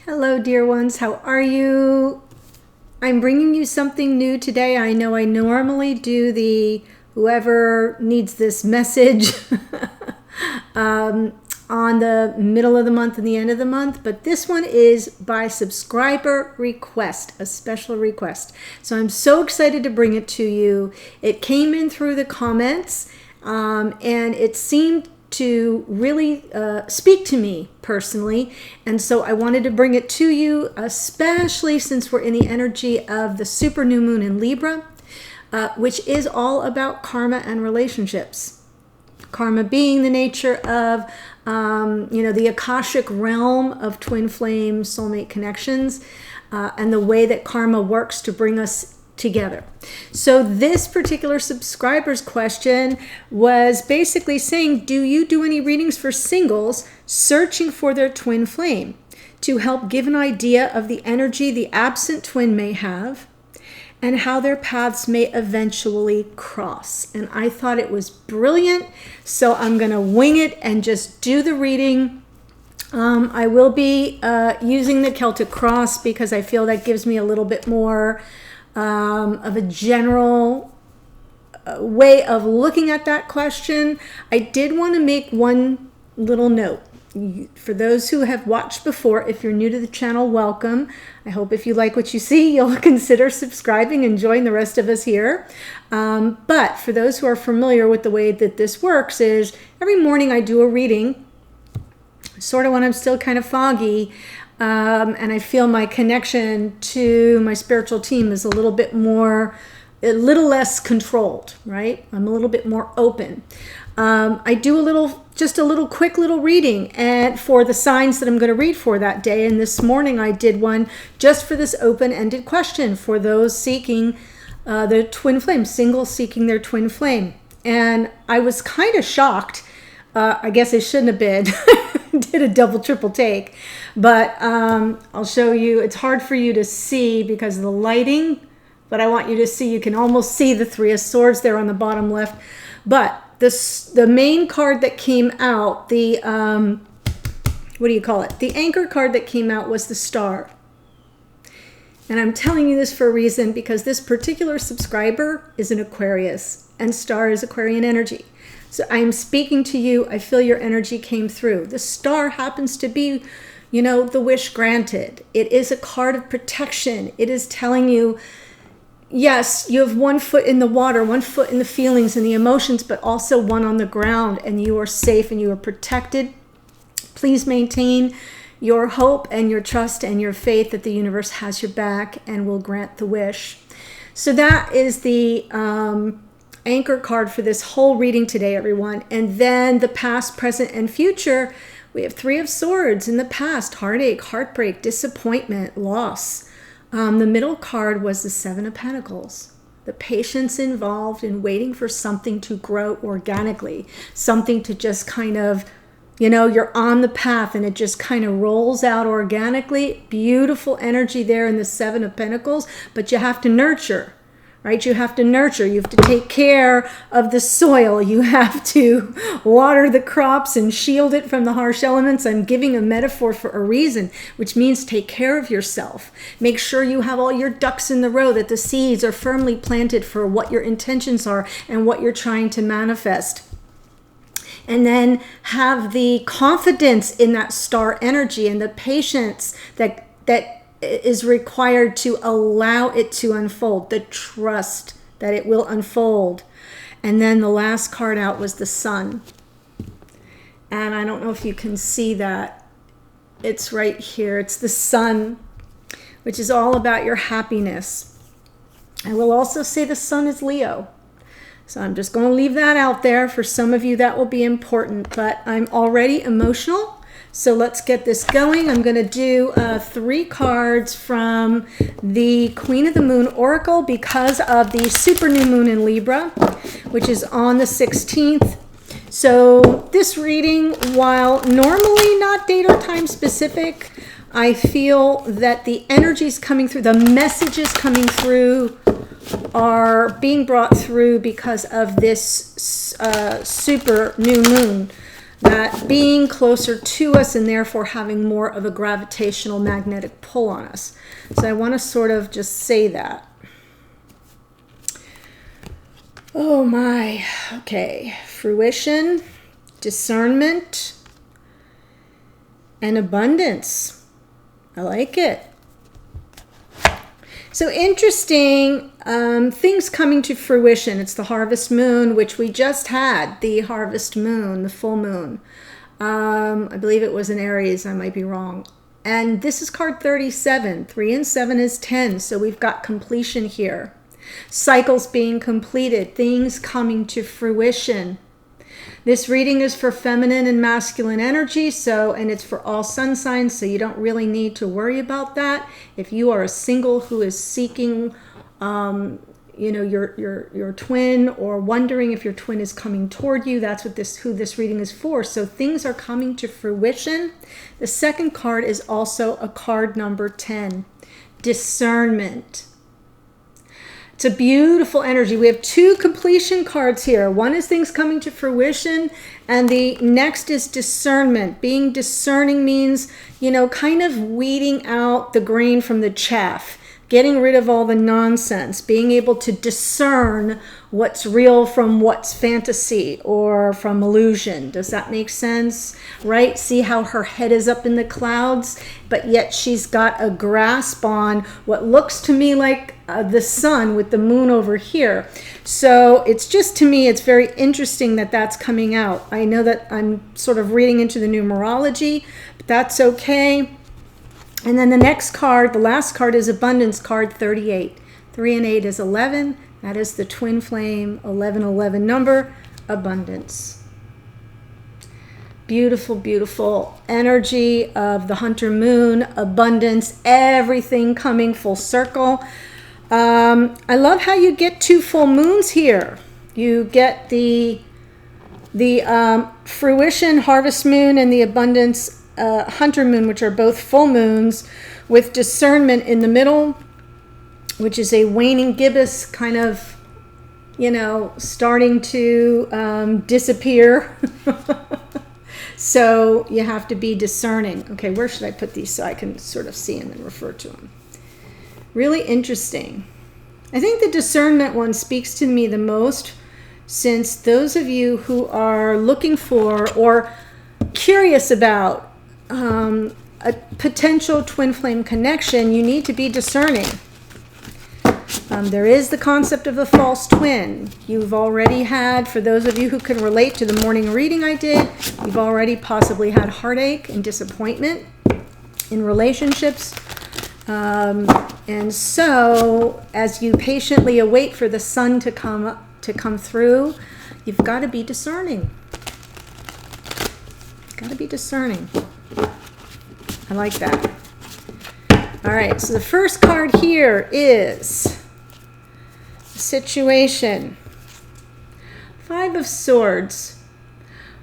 Hello, dear ones. How are you? I'm bringing you something new today. I know I normally do the whoever needs this message on the middle of the month and the end of the month, but this one is by subscriber request, a special request. So I'm so excited to bring it to you. It came in through the comments and it seemed to really speak to me personally, and so I wanted to bring it to you, especially since we're in the energy of the super new moon in Libra, which is all about karma and relationships. Karma being the nature of the Akashic realm of twin flame soulmate connections, and the way that karma works to bring us together. So this particular subscriber's question was basically saying, do you do any readings for singles searching for their twin flame to help give an idea of the energy the absent twin may have and how their paths may eventually cross? And I thought it was brilliant, so I'm going to wing it and just do the reading. I will be using the Celtic Cross because I feel that gives me a little bit more of a general way of looking at that question. I did want to make one little note. For those who have watched before, if you're new to the channel, welcome. I hope if you like what you see, you'll consider subscribing and join the rest of us here. But for those who are familiar with the way that this works is every morning I do a reading, sort of when I'm still kind of foggy, and I feel my connection to my spiritual team is a little less controlled, right? I'm a little bit more open. I do just a little quick little reading and for the signs that I'm going to read for that day. And this morning I did one just for this open-ended question for those seeking their twin flame, singles seeking their twin flame. And I was kind of shocked. I guess I shouldn't have been. Did a double, triple take. But I'll show you. It's hard for you to see because of the lighting, but I want you to see. You can almost see the Three of Swords there on the bottom left. But the main card that came out, the anchor card that came out was the Star. And I'm telling you this for a reason, because this particular subscriber is an Aquarius and Star is Aquarian energy. So I'm speaking to you. I feel your energy came through. The Star happens to be, the wish granted. It is a card of protection. It is telling you, yes, you have one foot in the water, one foot in the feelings and the emotions, but also one on the ground, and you are safe and you are protected. Please maintain your hope and your trust and your faith that the universe has your back and will grant the wish. So that is the anchor card for this whole reading today, everyone. And then the past, present, and future, we have Three of Swords in the past: heartache, heartbreak, disappointment, loss. The middle card was the Seven of Pentacles, the patience involved in waiting for something to grow organically, something to just kind of, you're on the path and it just kind of rolls out organically. Beautiful energy there in the Seven of Pentacles, but you have to nurture. Right? You have to nurture. You have to take care of the soil. You have to water the crops and shield it from the harsh elements. I'm giving a metaphor for a reason, which means take care of yourself. Make sure you have all your ducks in the row, that the seeds are firmly planted for what your intentions are and what you're trying to manifest. And then have the confidence in that Star energy and the patience that is required to allow it to unfold, the trust that it will unfold. And then the last card out was the Sun. And I don't know if you can see that. It's right here. It's the Sun, which is all about your happiness. I will also say the Sun is Leo. So I'm just going to leave that out there. For some of you, that will be important. But I'm already emotional. So let's get this going. I'm going to do 3 cards from the Queen of the Moon Oracle because of the super new moon in Libra, which is on the 16th. So this reading, while normally not date or time specific, I feel that the energies coming through, the messages coming through are being brought through because of this super new moon. that being closer to us and therefore having more of a gravitational magnetic pull on us. So I want to sort of just say that. Oh my. Okay. Fruition, discernment, and abundance. I like it. So interesting, things coming to fruition. It's the harvest moon, which we just had, the harvest moon, the full moon. I believe it was in Aries, I might be wrong. And this is card 37. 3 and 7 is 10, so we've got completion here. Cycles being completed, things coming to fruition. This reading is for feminine and masculine energy, and it's for all sun signs, so you don't really need to worry about that. If you are a single who is seeking, your twin, or wondering if your twin is coming toward you, that's what who this reading is for. So things are coming to fruition. The second card is also a card number 10, discernment. It's a beautiful energy. We have two completion cards here. One is things coming to fruition, and the next is discernment. Being discerning means, kind of weeding out the grain from the chaff, getting rid of all the nonsense, being able to discern what's real from what's fantasy or from illusion. Does that make sense? Right? See how her head is up in the clouds, but yet she's got a grasp on what looks to me like the sun with the moon over here. So it's just, to me, it's very interesting that that's coming out. I know that I'm sort of reading into the numerology, but that's okay. And then the next card, the last card, is abundance, card 38. 3 and 8 is 11. That is the twin flame 1111 number, abundance. Beautiful, beautiful energy of the hunter moon, abundance, everything coming full circle. I love how you get two full moons here. You get the fruition harvest moon and the abundance hunter moon, which are both full moons, with discernment in the middle, which is a waning gibbous kind of, starting to disappear. So you have to be discerning. Okay, where should I put these so I can sort of see them and refer to them? Really interesting. I think the discernment one speaks to me the most, since those of you who are looking for or curious about a potential twin flame connection, you need to be discerning. There is the concept of the false twin. You've already had, for those of you who can relate to the morning reading I did, you've already possibly had heartache and disappointment in relationships. And so as you patiently await for the sun to come through, you've got to be discerning. Got to be discerning. I like that. All right, so the first card here is situation. 5 of Swords.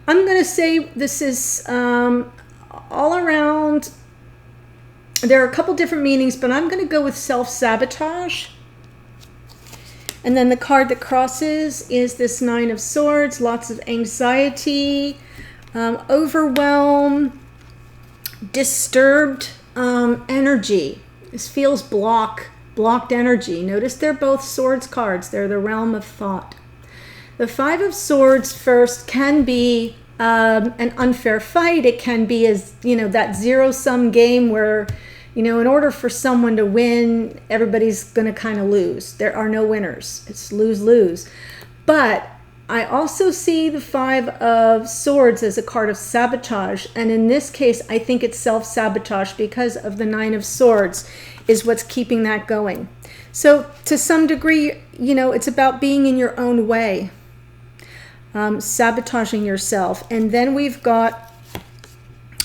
I'm going to say this is all around. There are a couple different meanings, but I'm going to go with self-sabotage. And then the card that crosses is this 9 of Swords. Lots of anxiety, overwhelm, disturbed energy. This feels blocked energy. Notice they're both swords cards. They're the realm of thought. The 5 of Swords first can be an unfair fight. It can be, as that zero-sum game where, in order for someone to win, everybody's going to kind of lose. There are no winners. It's lose-lose. But I also see the 5 of Swords as a card of sabotage. And in this case, I think it's self-sabotage because of the 9 of Swords is what's keeping that going. So to some degree, it's about being in your own way, sabotaging yourself. And then we've got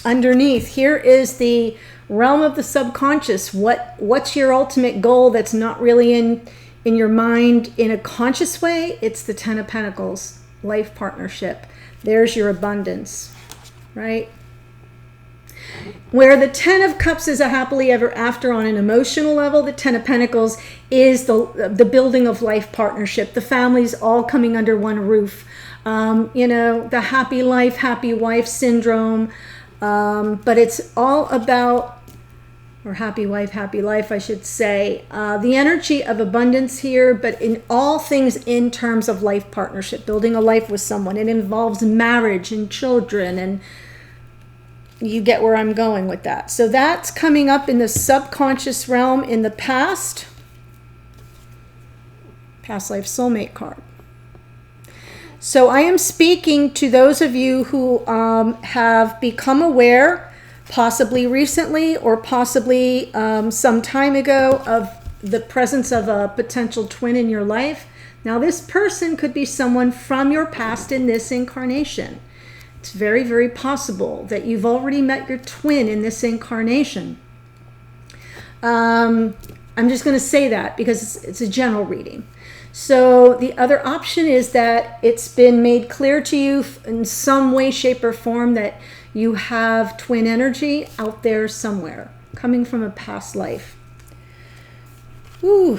underneath, here is the realm of the subconscious. What's your ultimate goal that's not really in your mind in a conscious way? It's the 10 of Pentacles, life partnership. There's your abundance, right? Where the 10 of Cups is a happily ever after on an emotional level, the 10 of Pentacles is the building of life partnership, the families all coming under one roof, You know, the happy life, happy wife syndrome. But it's all about, or happy wife, happy life, I should say, the energy of abundance here, but in all things in terms of life partnership, building a life with someone. It involves marriage and children, and you get where I'm going with that. So that's coming up in the subconscious realm in the past. Past life soulmate card. So I am speaking to those of you who have become aware, possibly recently or possibly some time ago, of the presence of a potential twin in your life. Now, this person could be someone from your past in this incarnation. It's very, very possible that you've already met your twin in this incarnation. I'm just going to say that because it's a general reading. So the other option is that it's been made clear to you in some way, shape, or form that you have twin energy out there somewhere, coming from a past life. Ooh.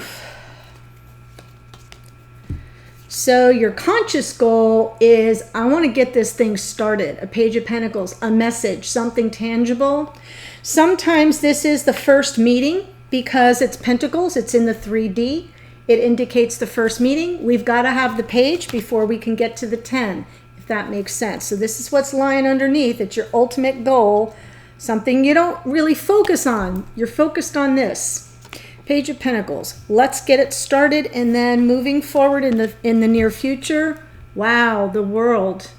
So your conscious goal is, I want to get this thing started. A Page of Pentacles, a message, something tangible. Sometimes this is the first meeting because it's Pentacles, it's in the 3D. It indicates the first meeting. We've got to have the page before we can get to the 10, if that makes sense. So this is what's lying underneath. It's your ultimate goal, something you don't really focus on. You're focused on this. Page of Pentacles. Let's get it started, and then moving forward in the near future. Wow, the World.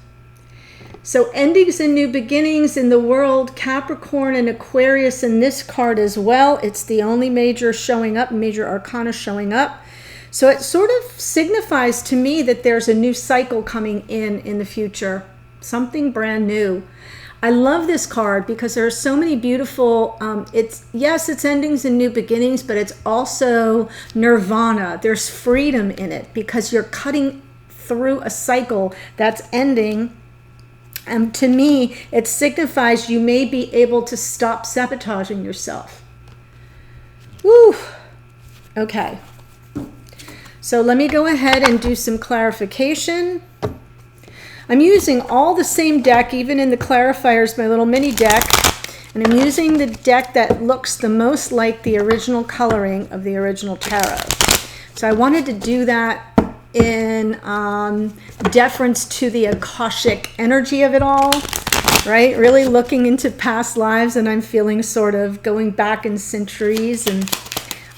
So endings and new beginnings in the World, Capricorn and Aquarius in this card as well. It's the only major showing up, major arcana showing up. So it sort of signifies to me that there's a new cycle coming in the future, something brand new. I love this card because there are so many beautiful, it's endings and new beginnings, but it's also nirvana. There's freedom in it because you're cutting through a cycle that's ending. And to me, it signifies you may be able to stop sabotaging yourself. Woo! Okay. So let me go ahead and do some clarification. I'm using all the same deck, even in the clarifiers, my little mini deck. And I'm using the deck that looks the most like the original coloring of the original tarot. So I wanted to do that in deference to the Akashic energy of it all, right? Really looking into past lives, and I'm feeling sort of going back in centuries. And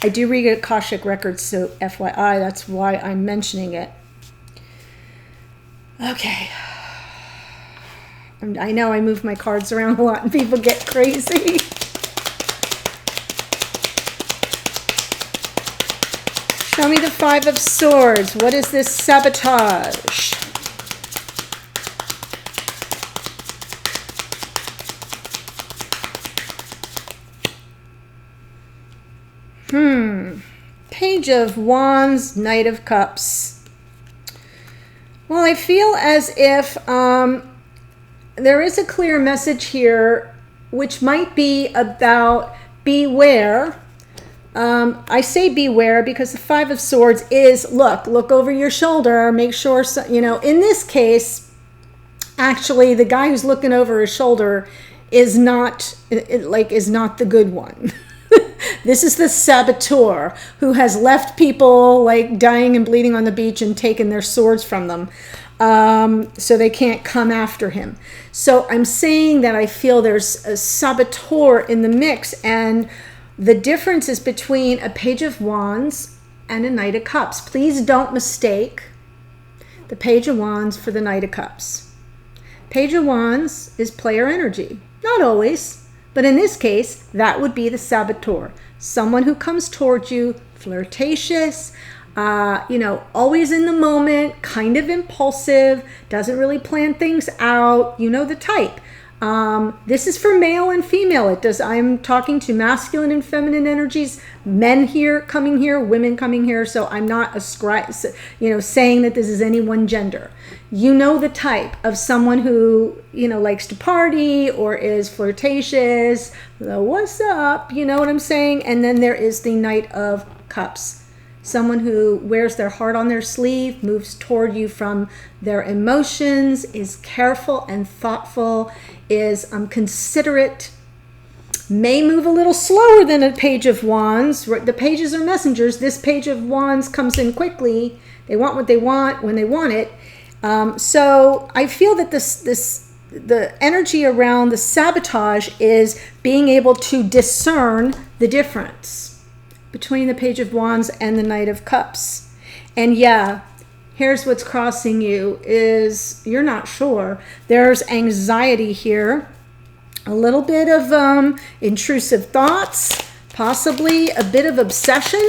I do read Akashic records, so FYI, that's why I'm mentioning it. Okay. I know I move my cards around a lot and people get crazy. Show me the Five of Swords. What is this sabotage? Page of Wands, Knight of Cups. Well, I feel as if there is a clear message here, which might be about beware. I say beware because the Five of Swords is, look over your shoulder, make sure, in this case, actually, the guy who's looking over his shoulder is not the good one. This is the saboteur who has left people like dying and bleeding on the beach and taken their swords from them. So they can't come after him. So I'm saying that I feel there's a saboteur in the mix, and the difference is between a Page of Wands and a Knight of Cups. Please don't mistake the Page of Wands for the Knight of Cups. Page of Wands is player energy. Not always, but in this case, that would be the saboteur. Someone who comes towards you, flirtatious, always in the moment, kind of impulsive, doesn't really plan things out. You know the type. This is for male and female. I'm talking to masculine and feminine energies, men here coming here, women coming here. So I'm not saying that this is any one gender. You know the type of someone who, likes to party or is flirtatious. What's up? You know what I'm saying? And then there is the Knight of Cups. someone who wears their heart on their sleeve, moves toward you from their emotions, is careful and thoughtful, is considerate, may move a little slower than a Page of Wands. The pages are messengers. This Page of Wands comes in quickly. They want what they want when they want it. So I feel that the energy around the sabotage is being able to discern the difference between the Page of Wands and the Knight of Cups. And yeah, here's what's crossing you is you're not sure. There's anxiety here. A little bit of intrusive thoughts, possibly a bit of obsession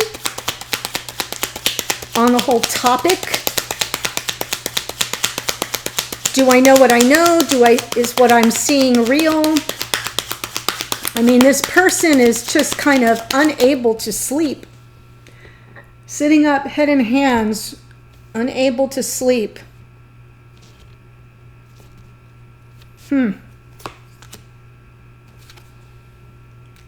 on the whole topic. Do I know what I know? Is what I'm seeing real? I mean, this person is just kind of unable to sleep. Sitting up, head in hands, unable to sleep.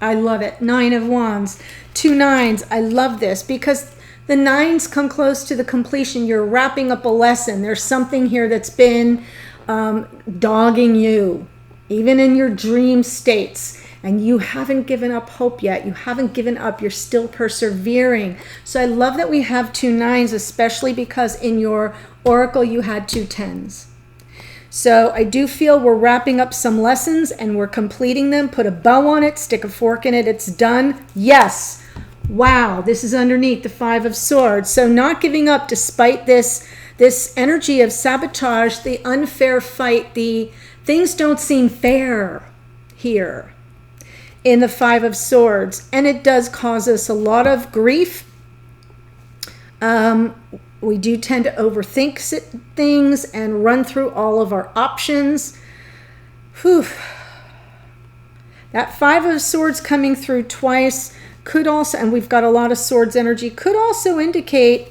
I love it. 9 of Wands. 2 nines. I love this because the 9s come close to the completion. You're wrapping up a lesson. There's something here that's been dogging you, even in your dream states. And you haven't given up hope yet. You haven't given up. You're still persevering. So I love that we have 2 nines, especially because in your oracle you had 2 10s. So I do feel we're wrapping up some lessons and we're completing them. Put a bow on it, stick a fork in it, it's done. Yes. Wow, this is underneath the 5 of Swords. So not giving up despite this energy of sabotage, the unfair fight, the things don't seem fair here in the 5 of Swords. And it does cause us a lot of grief. We do tend to overthink things and run through all of our options. Whew. That 5 of Swords coming through twice could also, and we've got a lot of Swords energy, could also indicate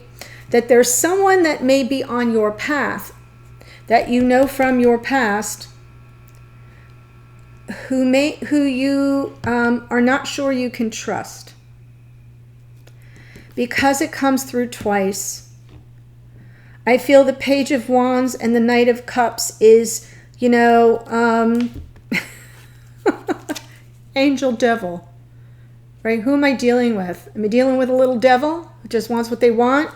that there's someone that may be on your path, that you know from your past, who you are not sure you can trust. Because it comes through twice, I feel the Page of Wands and the Knight of Cups is, angel devil, right? Who am I dealing with? Am I dealing with a little devil who just wants what they want?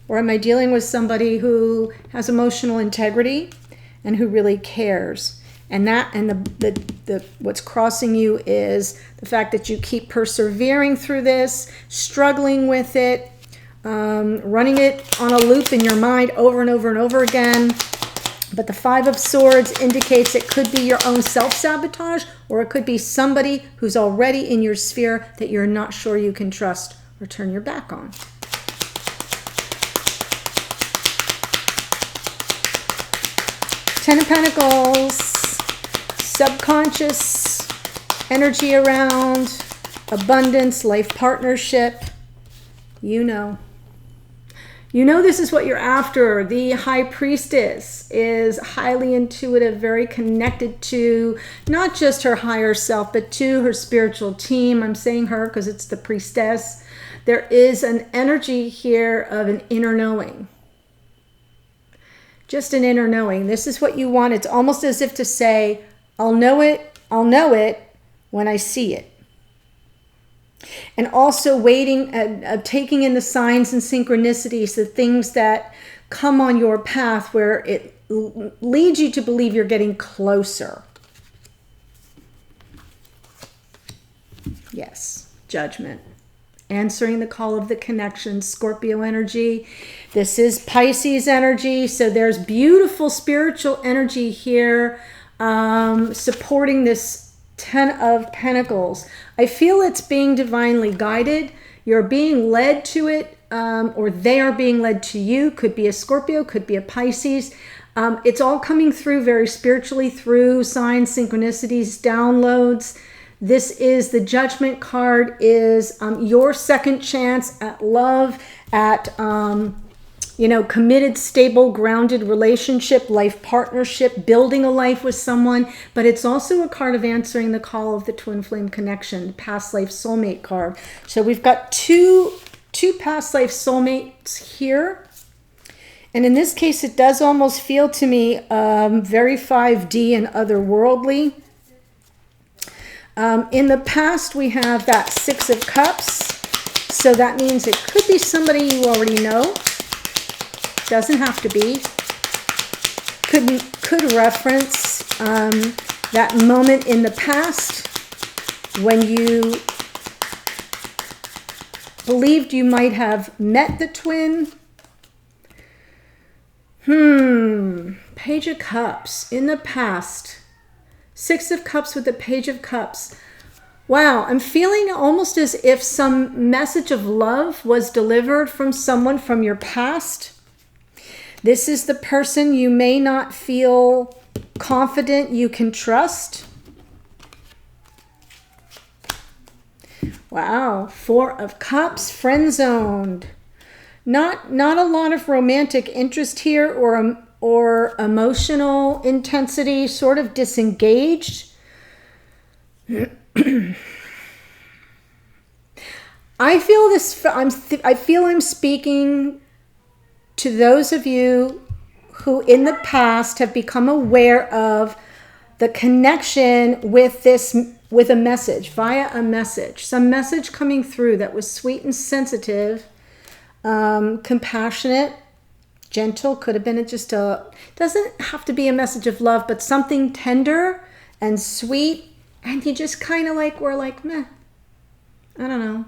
Or am I dealing with somebody who has emotional integrity and who really cares? And the what's crossing you is the fact that you keep persevering through this, struggling with it, running it on a loop in your mind over and over and over again. But the 5 of Swords indicates it could be your own self-sabotage, or it could be somebody who's already in your sphere that you're not sure you can trust or turn your back on. Ten of Pentacles, subconscious energy around, abundance, life partnership. You know this is what you're after. The High Priestess is highly intuitive, very connected to not just her higher self, but to her spiritual team. I'm saying her because it's the Priestess. There is an energy here of an inner knowing. Just an inner knowing. This is what you want. It's almost as if to say, I'll know it when I see it. And also waiting, taking in the signs and synchronicities, the things that come on your path where it leads you to believe you're getting closer. Yes, Judgment. Answering the call of the connection, Scorpio energy. This is Pisces energy. So there's beautiful spiritual energy here supporting this 10 of Pentacles. I feel it's being divinely guided. You're being led to it, or they are being led to you. Could be a Scorpio, could be a Pisces. It's all coming through very spiritually through signs, synchronicities, downloads. This is the Judgment card, is your second chance at love, at committed, stable, grounded relationship, life partnership, building a life with someone. But it's also a card of answering the call of the twin flame connection, past life soulmate card. So we've got two two past life soulmates here. And in this case, it does almost feel to me very 5D and otherworldly. In the past, we have that Six of Cups. So that means it could be somebody you already know. Doesn't have to be. Could reference that moment in the past when you believed you might have met the twin. Page of Cups in the past. Six of Cups with the Page of Cups. Wow, I'm feeling almost as if some message of love was delivered from someone from your past. This is the person you may not feel confident you can trust. Wow, Four of Cups, friend-zoned. Not a lot of romantic interest here or emotional intensity, sort of disengaged. I feel I'm speaking to those of you who in the past have become aware of the connection with a message, via a message, some message coming through that was sweet and sensitive, compassionate, gentle. Could have been doesn't have to be a message of love, but something tender and sweet. And you just kind of were like, meh, I don't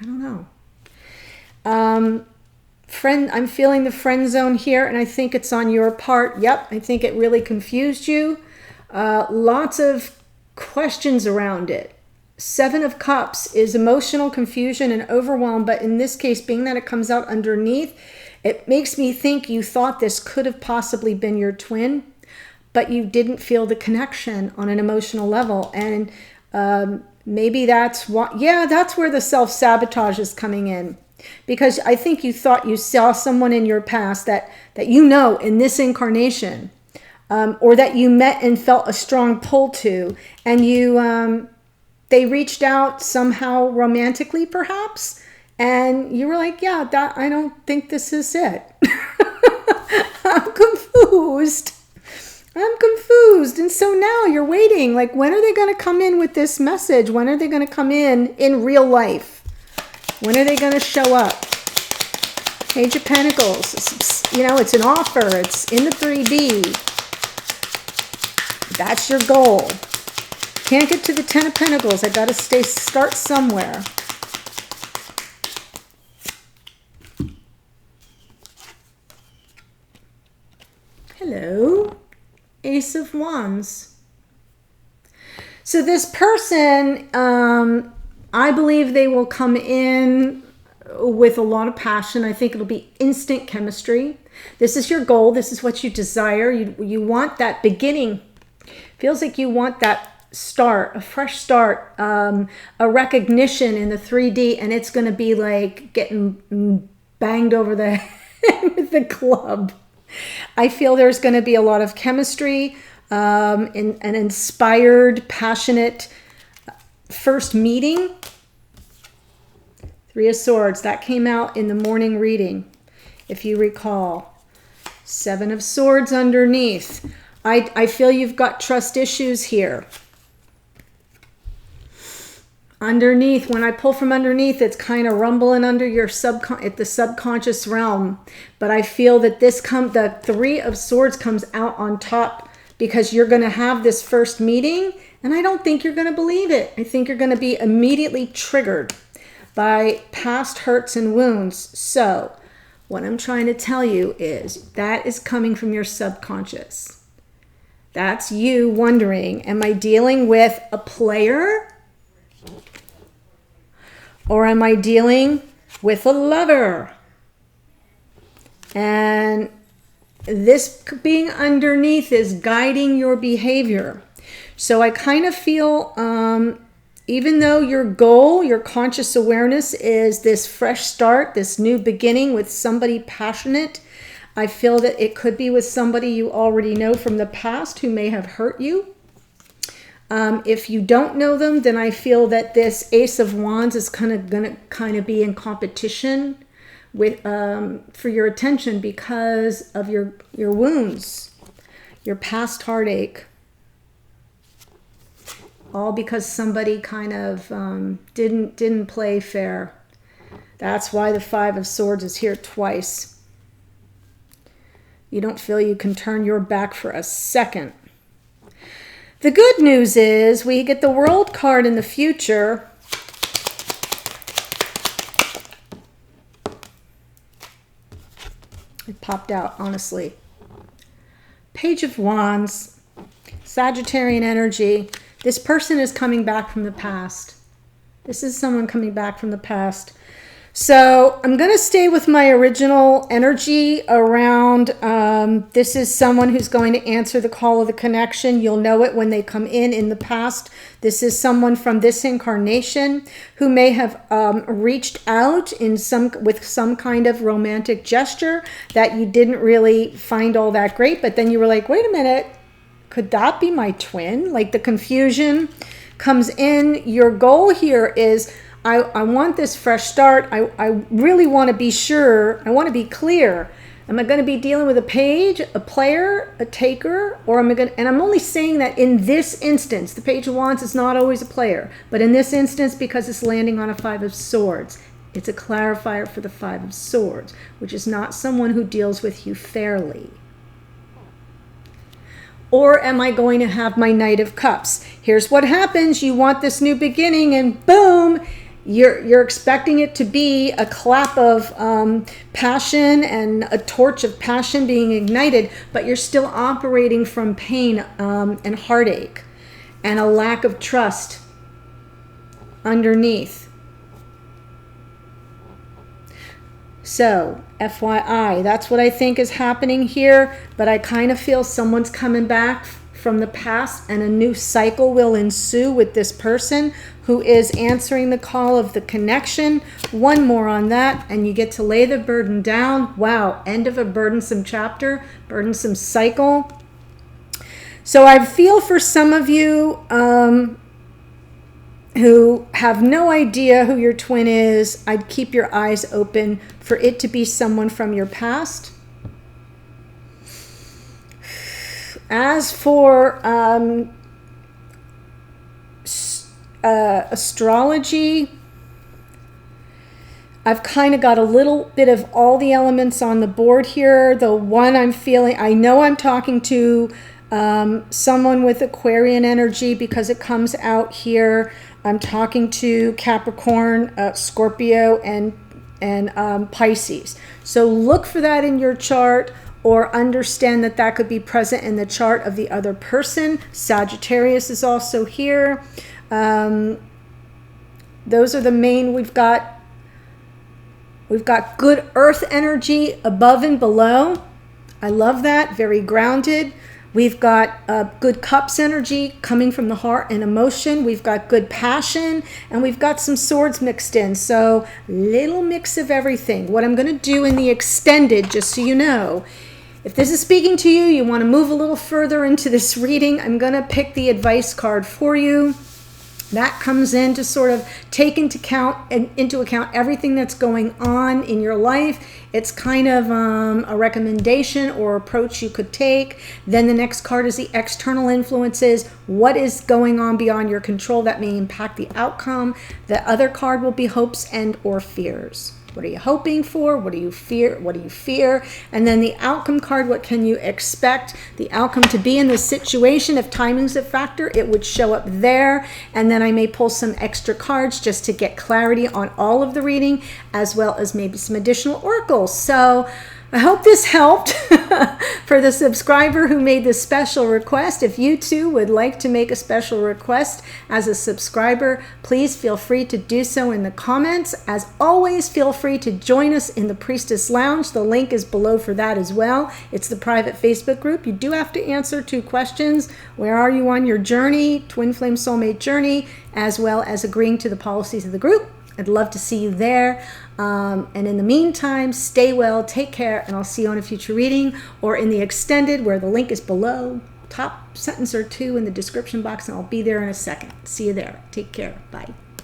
know. I'm feeling the friend zone here, and I think it's on your part. Yep, I think it really confused you. Lots of questions around it. Seven of Cups is emotional confusion and overwhelm, but in this case, being that it comes out underneath, it makes me think you thought this could have possibly been your twin, but you didn't feel the connection on an emotional level. And maybe that's that's where the self-sabotage is coming in. Because I think you thought you saw someone in your past that you know in this incarnation, or that you met and felt a strong pull to, and they reached out somehow romantically perhaps, and you were like, yeah, I don't think this is it. I'm confused. And so now you're waiting, like, when are they going to come in with this message? When are they going to come in real life? When are they going to show up? Page of Pentacles. It's an offer. It's in the 3D. That's your goal. Can't get to the 10 of Pentacles. I got to start somewhere. Hello. Ace of Wands. So this person, I believe they will come in with a lot of passion. I think it'll be instant chemistry. This is your goal. This is what you desire. You want that beginning. Feels like you want that start, a fresh start, a recognition in the 3D, and it's going to be like getting banged over the head with the club. I feel there's going to be a lot of chemistry, an inspired, passionate first meeting. Three of Swords, that came out in the morning reading, if you recall. Seven of Swords underneath. I feel you've got trust issues here. Underneath, when I pull from underneath, it's kind of rumbling under your the subconscious realm. But I feel that the Three of Swords comes out on top because you're going to have this first meeting, and I don't think you're going to believe it. I think you're going to be immediately triggered by past hurts and wounds. So what I'm trying to tell you is that is coming from your subconscious. That's you wondering, am I dealing with a player? Or am I dealing with a lover? And this being underneath is guiding your behavior. So I kind of feel, even though your goal, your conscious awareness is this fresh start, this new beginning with somebody passionate, I feel that it could be with somebody you already know from the past who may have hurt you. If you don't know them, then I feel that this Ace of Wands is gonna be in competition with for your attention because of your wounds, your past heartache. All because somebody kind of didn't play fair. That's why the Five of Swords is here twice. You don't feel you can turn your back for a second. The good news is we get the World card in the future. It popped out, honestly. Page of Wands, Sagittarian energy. This person is coming back from the past. This is someone coming back from the past. So I'm going to stay with my original energy around this is someone who's going to answer the call of the connection. You'll know it when they come in the past. This is someone from this incarnation who may have reached out with some kind of romantic gesture that you didn't really find all that great. But then you were like, wait a minute, could that be my twin? Like the confusion comes in. Your goal here is I want this fresh start. I really want to be sure. I want to be clear. Am I going to be dealing with a page, a player, a taker, or am I going to, and I'm only saying that in this instance, the Page of Wands is not always a player, but in this instance, because it's landing on a Five of Swords, it's a clarifier for the Five of Swords, which is not someone who deals with you fairly. Or am I going to have my Knight of Cups? Here's what happens. You want this new beginning and boom, you're expecting it to be a clap of passion and a torch of passion being ignited, but you're still operating from pain and heartache and a lack of trust underneath. So, FYI, that's what I think is happening here, but I kind of feel someone's coming back from the past and a new cycle will ensue with this person who is answering the call of the connection. One more on that and you get to lay the burden down. Wow, end of a burdensome chapter, burdensome cycle. So I feel for some of you who have no idea who your twin is, I'd keep your eyes open for it to be someone from your past. As for astrology, I've kind of got a little bit of all the elements on the board here. The one I'm feeling, I know I'm talking to someone with Aquarian energy because it comes out here. I'm talking to Capricorn, Scorpio, and Pisces. So look for that in your chart, or understand that that could be present in the chart of the other person. Sagittarius is also here. Those are the main. We've got good earth energy above and below. I love that. Very grounded. We've got good cups energy coming from the heart and emotion. We've got good passion, and we've got some swords mixed in. So little mix of everything. What I'm going to do in the extended, just so you know, if this is speaking to you, you want to move a little further into this reading, I'm going to pick the advice card for you. That comes in to sort of take into account everything that's going on in your life. It's kind of a recommendation or approach you could take. Then the next card is the external influences. What is going on beyond your control that may impact the outcome? The other card will be hopes and or fears. What are you hoping for? What do you fear? What do you fear? And then the outcome card, what can you expect the outcome to be in this situation? If timing's a factor, it would show up there. And then I may pull some extra cards just to get clarity on all of the reading, as well as maybe some additional oracles. So I hope this helped for the subscriber who made this special request. If you too would like to make a special request as a subscriber, please feel free to do so in the comments. As always, feel free to join us in the Priestess Lounge. The link is below for that as well. It's the private Facebook group. You do have to answer 2 questions. Where are you on your journey, twin flame soulmate journey, as well as agreeing to the policies of the group. I'd love to see you there. And in the meantime, stay well, take care, and I'll see you on a future reading or in the extended where the link is below. top sentence or two in the description box, and I'll be there in a second. See you there. Take care. Bye.